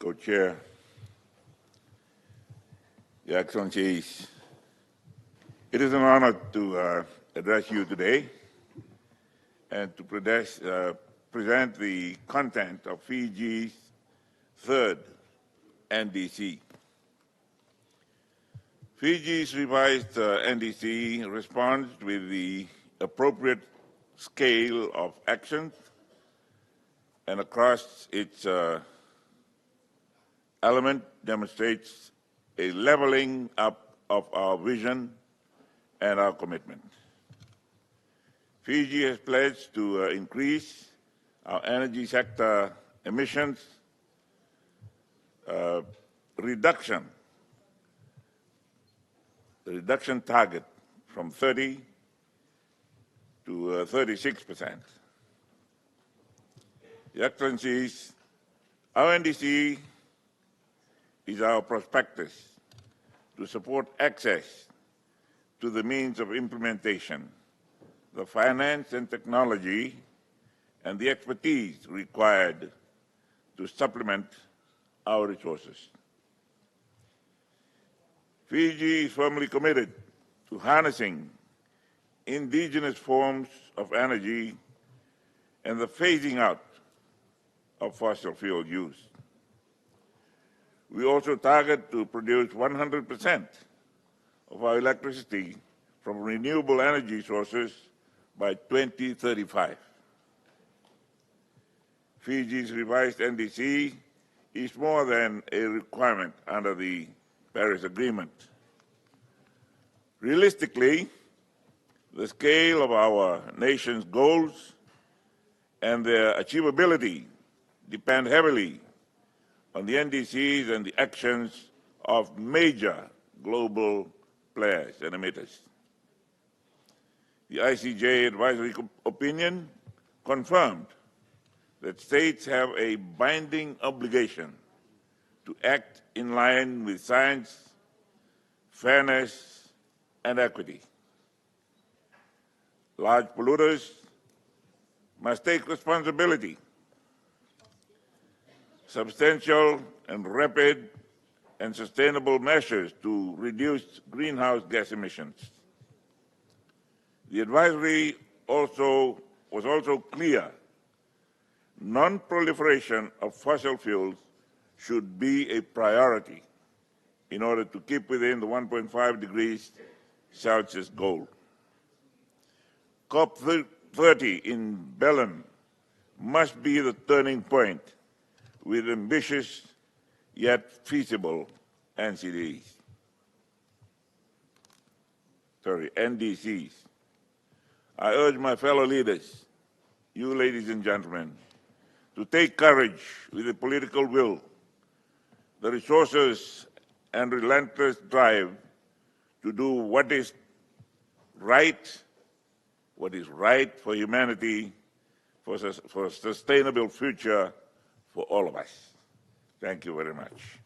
Co-Chair, Your Excellencies, it is an honor to address you today and to present the content of Fiji's third NDC. Fiji's revised NDC responds with the appropriate scale of actions and across its element demonstrates a leveling up of our vision and our commitment. Fiji has pledged to increase our energy sector emissions reduction target from 30 to 36%. Your Excellencies, our NDC is our prospectus to support access to the means of implementation, the finance and technology, and the expertise required to supplement our resources. Fiji is firmly committed to harnessing indigenous forms of energy and the phasing out of fossil fuel use. We also target to produce 100% of our electricity from renewable energy sources by 2035. Fiji's revised NDC is more than a requirement under the Paris Agreement. Realistically, the scale of our nation's goals and their achievability depend heavily on the NDCs and the actions of major global players and emitters. The ICJ Advisory Opinion confirmed that states have a binding obligation to act in line with science, fairness, and equity. Large polluters must take responsibility. Substantial and rapid and sustainable measures to reduce greenhouse gas emissions. The advisory was also clear. Non-proliferation of fossil fuels should be a priority in order to keep within the 1.5 degrees Celsius goal. COP30 in Belen must be the turning point with ambitious yet feasible NDCs. I urge my fellow leaders, you ladies and gentlemen, to take courage with the political will, the resources and relentless drive to do what is right for humanity, for a sustainable future for all of us. Thank you very much.